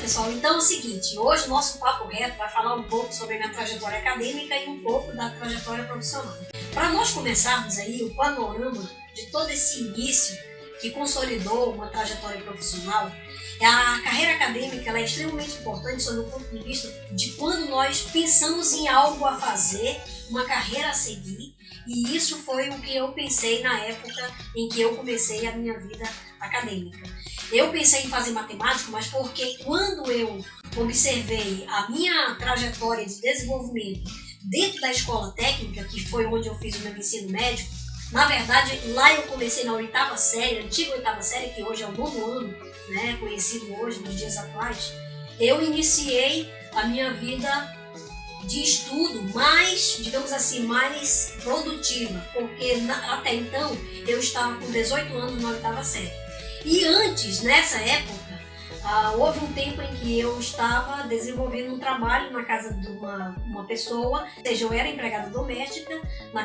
pessoal, então é o seguinte, hoje o nosso Papo Reto vai falar um pouco sobre a minha trajetória acadêmica e um pouco da trajetória profissional. Para nós começarmos aí o panorama de todo esse início que consolidou uma trajetória profissional, a carreira acadêmica ela é extremamente importante sob o ponto de vista de quando nós pensamos em algo a fazer, uma carreira a seguir, e isso foi o que eu pensei na época em que eu comecei a minha vida acadêmica. Eu pensei em fazer matemática, mas porque quando eu observei a minha trajetória de desenvolvimento dentro da escola técnica, que foi onde eu fiz o meu ensino médio, na verdade lá eu comecei na oitava série, antiga oitava série, que hoje é o 9º ano, né, conhecido hoje nos dias atuais, eu iniciei a minha vida de estudo mais, digamos assim, mais produtiva, porque até então eu estava com 18 anos na oitava série. E antes, nessa época, houve um tempo em que eu estava desenvolvendo um trabalho na casa de uma pessoa, ou seja, eu era empregada doméstica.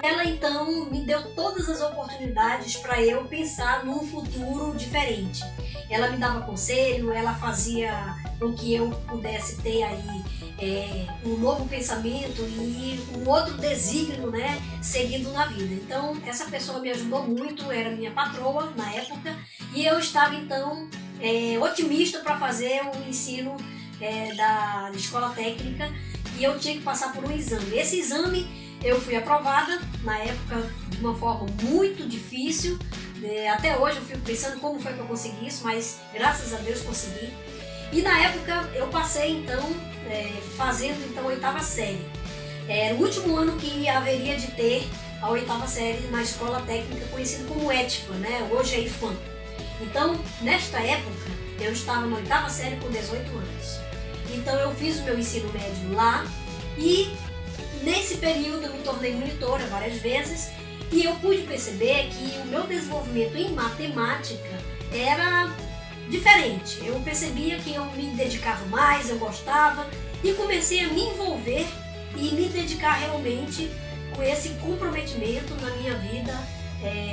Ela então me deu todas as oportunidades para eu pensar num futuro diferente. Ela me dava conselho, ela fazia com que eu pudesse ter aí um novo pensamento e um outro desígnio, né, seguindo na vida. Então, essa pessoa me ajudou muito, era minha patroa na época, e eu estava então otimista para fazer o ensino da escola técnica, e eu tinha que passar por um exame. Esse exame eu fui aprovada, na época de uma forma muito difícil, até hoje eu fico pensando como foi que eu consegui isso, mas graças a Deus consegui. E na época eu passei então fazendo então a oitava série. Era o último ano que haveria de ter a oitava série na escola técnica conhecida como ETFA, né? Hoje é IFAM. Então, nesta época, eu estava na oitava série com 18 anos. Então eu fiz o meu ensino médio lá e nesse período eu me tornei monitora várias vezes e eu pude perceber que o meu desenvolvimento em matemática era diferente. Eu percebia que eu me dedicava mais, eu gostava e comecei a me envolver e me dedicar realmente com esse comprometimento na minha vida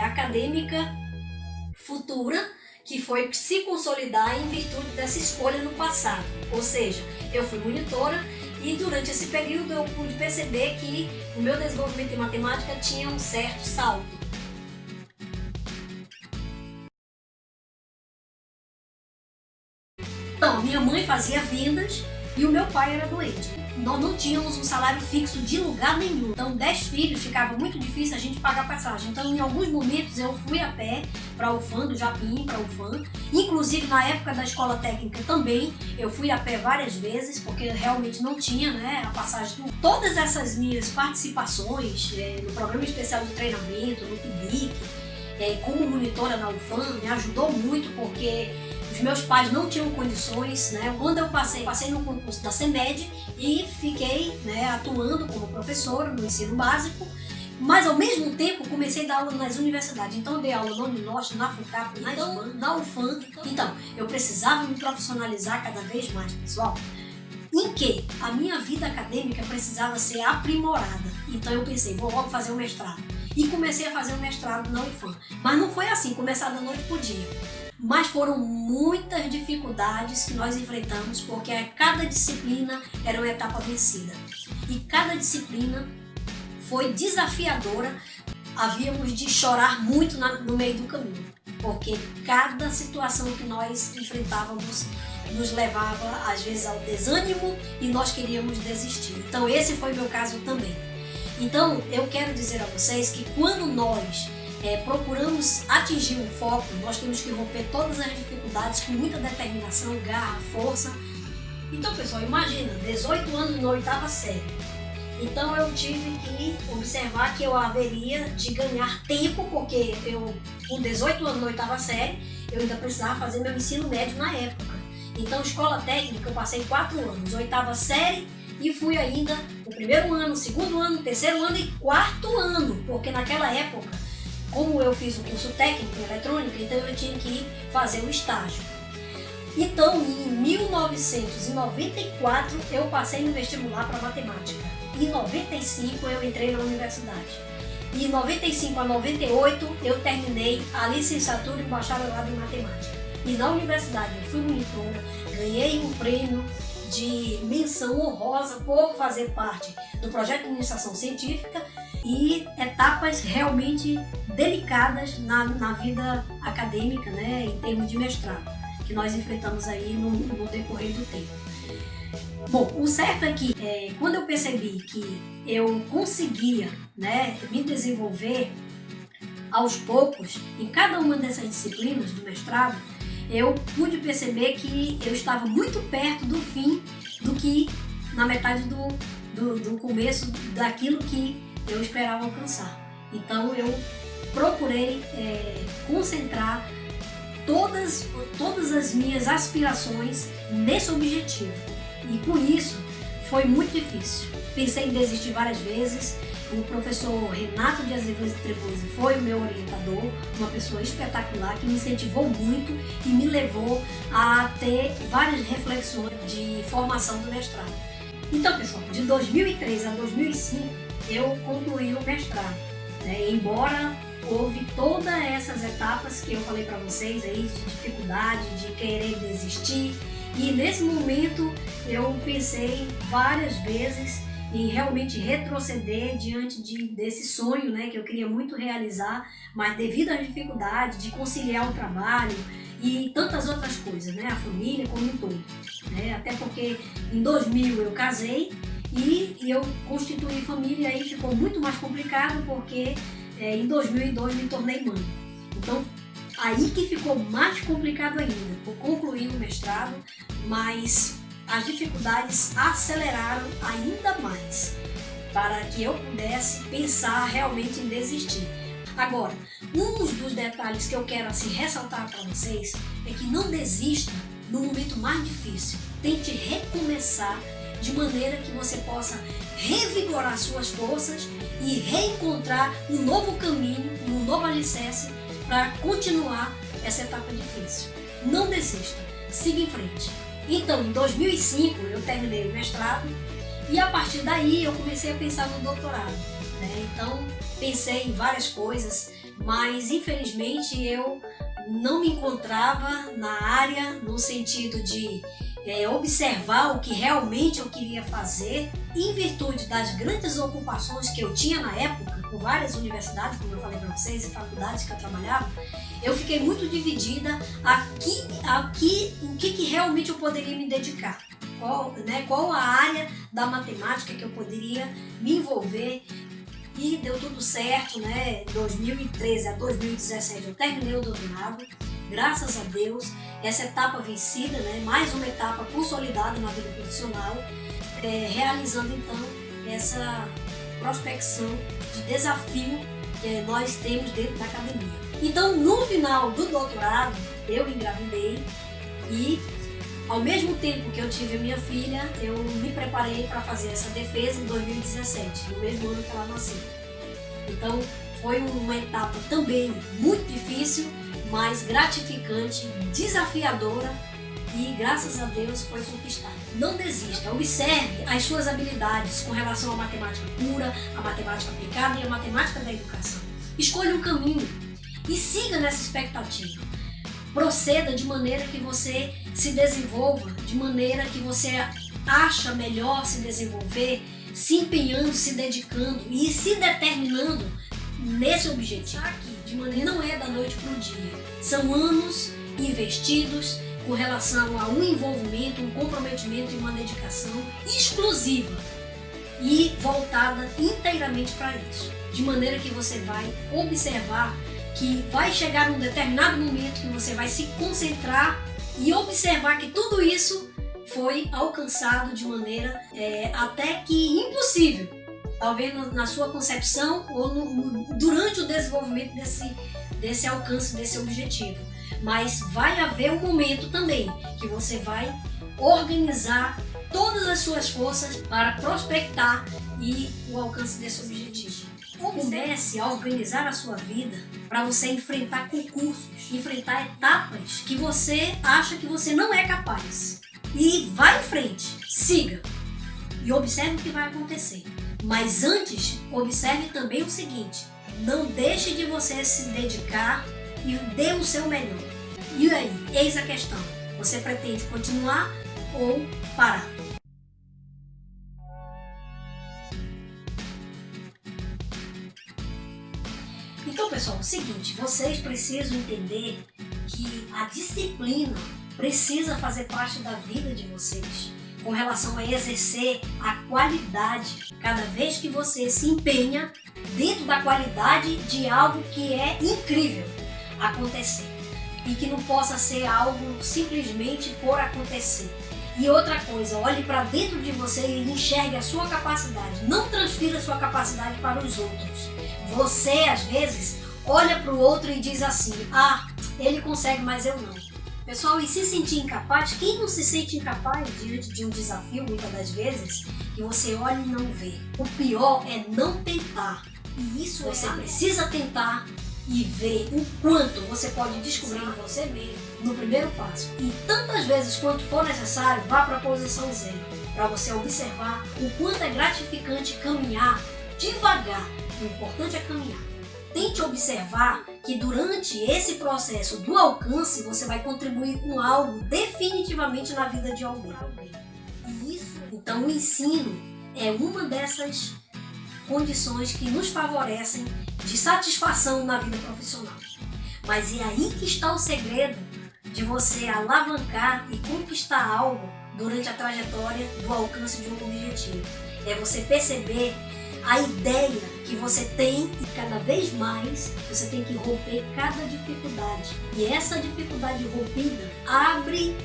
acadêmica futura, que foi se consolidar em virtude dessa escolha no passado. Ou seja, eu fui monitora e durante esse período eu pude perceber que o meu desenvolvimento em matemática tinha um certo salto. Então, minha mãe fazia vendas e o meu pai era doente. Nós não tínhamos um salário fixo de lugar nenhum. Então, 10 filhos, ficava muito difícil a gente pagar passagem. Então, em alguns momentos, eu fui a pé para a UFAM, do Japim para a UFAM. Inclusive, na época da escola técnica também, eu fui a pé várias vezes, porque realmente não tinha, né, a passagem. Todas essas minhas participações no Programa Especial de Treinamento, no PIBIC, como monitora na UFAM, me ajudou muito, porque os meus pais não tinham condições, né? Quando eu passei no concurso da CEMED e fiquei, né, atuando como professora no ensino básico, mas ao mesmo tempo comecei a dar aula nas universidades. Então eu dei aula no Uninorte, na FUCAP, na UFAM. Então eu precisava me profissionalizar cada vez mais, pessoal, em que a minha vida acadêmica precisava ser aprimorada. Então eu pensei, vou logo fazer o mestrado. E comecei a fazer o mestrado na UFAM. Mas não foi assim, começar da noite pro dia. Mas foram muitas dificuldades que nós enfrentamos, porque cada disciplina era uma etapa vencida. E cada disciplina foi desafiadora. Havíamos de chorar muito no meio do caminho, porque cada situação que nós enfrentávamos nos levava, às vezes, ao desânimo e nós queríamos desistir. Então, esse foi o meu caso também. Então, eu quero dizer a vocês que quando nós procuramos atingir um foco, nós temos que romper todas as dificuldades com muita determinação, garra, força. Então, pessoal, imagina, 18 anos na oitava série. Então, eu tive que observar que eu haveria de ganhar tempo, porque eu, com 18 anos na oitava série, eu ainda precisava fazer meu ensino médio na época. Então, escola técnica, eu passei 4 anos, oitava série, e fui ainda o primeiro ano, segundo ano, terceiro ano e quarto ano, porque naquela época, como eu fiz o curso técnico em eletrônica, então eu tinha que fazer o estágio. Então, em 1994, eu passei no vestibular para matemática. Em 95, eu entrei na universidade. E de 95 a 98, eu terminei a licenciatura e o bacharelado em matemática. e na universidade eu fui monitora, ganhei um prêmio de menção honrosa por fazer parte do projeto de iniciação científica e etapas realmente delicadas na vida acadêmica, né, em termos de mestrado, que nós enfrentamos aí no decorrer do tempo. Bom, o certo é que quando eu percebi que eu conseguia, né, me desenvolver aos poucos em cada uma dessas disciplinas do mestrado, eu pude perceber que eu estava muito perto do fim do que na metade do começo daquilo que eu esperava alcançar. Então eu procurei concentrar todas as minhas aspirações nesse objetivo. E com isso foi muito difícil. Pensei em desistir várias vezes. O professor Renato de Azevedo Trebosi foi o meu orientador, uma pessoa espetacular que me incentivou muito e me levou a ter várias reflexões de formação do mestrado. Então, pessoal, de 2003 a 2005 eu concluí o mestrado, né? Embora houve todas essas etapas que eu falei para vocês aí, de dificuldade, de querer desistir, e nesse momento eu pensei várias vezes em realmente retroceder diante desse sonho, né, que eu queria muito realizar, mas devido às dificuldades de conciliar o trabalho e tantas outras coisas, né, a família como um todo, né, até porque em 2000 eu casei e eu constituí família, e aí ficou muito mais complicado porque em 2002 me tornei mãe. Então aí que ficou mais complicado ainda. Eu concluí o mestrado, mas as dificuldades aceleraram ainda mais para que eu pudesse pensar realmente em desistir. Agora, um dos detalhes que eu quero assim ressaltar para vocês é que não desista no momento mais difícil. Tente recomeçar de maneira que você possa revigorar suas forças e reencontrar um novo caminho e um novo alicerce para continuar essa etapa difícil. Não desista, siga em frente. Então, em 2005 eu terminei o mestrado e a partir daí eu comecei a pensar no doutorado, né? Então, pensei em várias coisas, mas infelizmente eu não me encontrava na área no sentido de observar o que realmente eu queria fazer, em virtude das grandes ocupações que eu tinha na época, com várias universidades, como eu falei para vocês, e faculdades que eu trabalhava. Eu fiquei muito dividida o que realmente eu poderia me dedicar, qual a área da matemática que eu poderia me envolver. E deu tudo certo, né? 2013 a 2017 eu terminei o doutorado, graças a Deus, essa etapa vencida, né? Mais uma etapa consolidada na vida profissional, realizando então essa prospecção de desafio que nós temos dentro da academia. Então, no final do doutorado, eu engravidei e, ao mesmo tempo que eu tive a minha filha, eu me preparei para fazer essa defesa em 2017, no mesmo ano que ela nasceu. Então, foi uma etapa também muito difícil, mas gratificante, desafiadora e, graças a Deus, foi conquistada. Não desista, observe as suas habilidades com relação à matemática pura, à matemática aplicada e à matemática da educação. Escolha um caminho e siga nessa expectativa. Proceda de maneira que você se desenvolva, de maneira que você acha melhor se desenvolver, se empenhando, se dedicando e se determinando nesse objetivo. Aqui, de maneira não é da noite para o dia. São anos investidos com relação a um envolvimento, um comprometimento e uma dedicação exclusiva e voltada inteiramente para isso. De maneira que você vai observar que vai chegar num determinado momento que você vai se concentrar e observar que tudo isso foi alcançado de maneira até que impossível, talvez na sua concepção ou durante o desenvolvimento desse alcance, desse objetivo. Mas vai haver um momento também que você vai organizar todas as suas forças para prospectar e o alcance desse objetivo. Comece a organizar a sua vida para você enfrentar concursos, enfrentar etapas que você acha que você não é capaz. E vá em frente, siga e observe o que vai acontecer. Mas antes, observe também o seguinte: não deixe de você se dedicar e dê o seu melhor. E aí, eis a questão. Você pretende continuar ou parar? Então, pessoal, é o seguinte, vocês precisam entender que a disciplina precisa fazer parte da vida de vocês com relação a exercer a qualidade cada vez que você se empenha dentro da qualidade de algo que é incrível acontecer e que não possa ser algo simplesmente por acontecer. E outra coisa, olhe para dentro de você e enxergue a sua capacidade. Não transfira a sua capacidade para os outros. Você, às vezes, olha para o outro e diz assim, ele consegue, mas eu não. Pessoal, e se sentir incapaz? Quem não se sente incapaz diante de um desafio, muitas das vezes, que você olha e não vê? O pior é não tentar. E isso você precisa tentar e ver o quanto você pode descobrir em você mesmo no primeiro passo. E tantas vezes quanto for necessário, vá para a posição zero, para você observar o quanto é gratificante caminhar devagar. O importante é caminhar. Tente observar que durante esse processo do alcance você vai contribuir com algo definitivamente na vida de alguém. Então o ensino é uma dessas condições que nos favorecem de satisfação na vida profissional. Mas é aí que está o segredo de você alavancar e conquistar algo durante a trajetória do alcance de um objetivo. É você perceber a ideia que você tem e cada vez mais você tem que romper cada dificuldade. E essa dificuldade rompida abre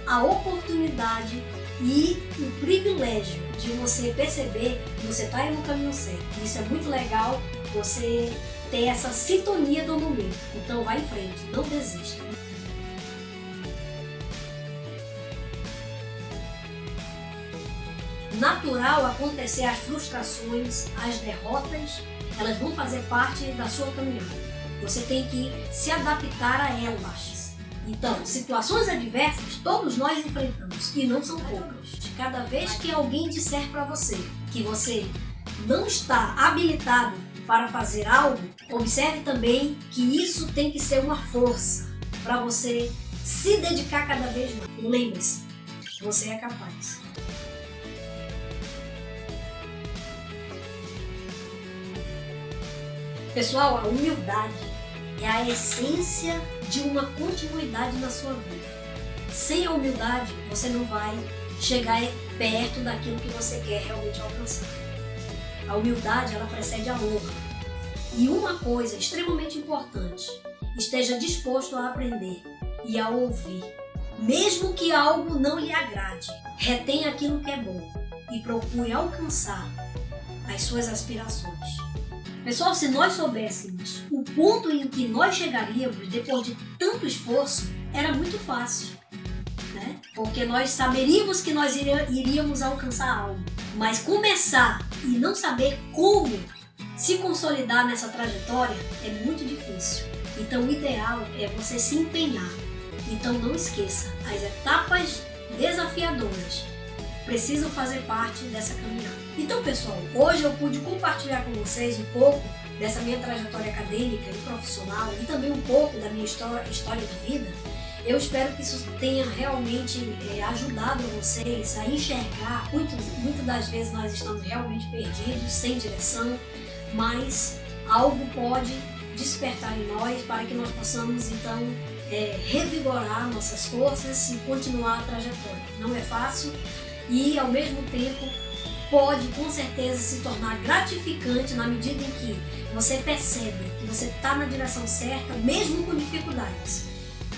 a oportunidade e o privilégio de você perceber que você está indo no caminho certo. Isso é muito legal, você ter essa sintonia do momento. Então vai em frente, não desista. Natural acontecer as frustrações, as derrotas, elas vão fazer parte da sua caminhada. Você tem que se adaptar a elas. Então, situações adversas todos nós enfrentamos e não são poucas. Cada vez que alguém disser para você que você não está habilitado para fazer algo, observe também que isso tem que ser uma força para você se dedicar cada vez mais. Lembre-se, você é capaz. Pessoal, a humildade é a essência de uma continuidade na sua vida. Sem a humildade, você não vai chegar perto daquilo que você quer realmente alcançar. A humildade, ela precede a honra. E uma coisa extremamente importante, esteja disposto a aprender e a ouvir. Mesmo que algo não lhe agrade, retenha aquilo que é bom e procure alcançar as suas aspirações. Pessoal, se nós soubéssemos o ponto em que nós chegaríamos depois de tanto esforço, era muito fácil, né? Porque nós saberíamos que nós iríamos alcançar algo. Mas começar e não saber como se consolidar nessa trajetória é muito difícil. Então o ideal é você se empenhar. Então não esqueça, as etapas desafiadoras precisam fazer parte dessa caminhada. Então, pessoal, hoje eu pude compartilhar com vocês um pouco dessa minha trajetória acadêmica e profissional e também um pouco da minha história de vida. Eu espero que isso tenha realmente ajudado vocês a enxergar. Muitas das vezes nós estamos realmente perdidos, sem direção, mas algo pode despertar em nós para que nós possamos, então, revigorar nossas forças e continuar a trajetória. Não é fácil, e ao mesmo tempo pode com certeza se tornar gratificante na medida em que você percebe que você está na direção certa, mesmo com dificuldades.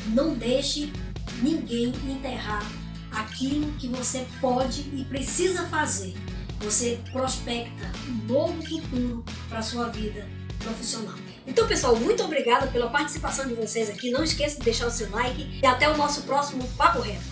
Não deixe ninguém enterrar aquilo que você pode e precisa fazer. Você prospecta um novo futuro para a sua vida profissional. Então, pessoal, muito obrigada pela participação de vocês aqui. Não esqueça de deixar o seu like e até o nosso próximo Papo Reto.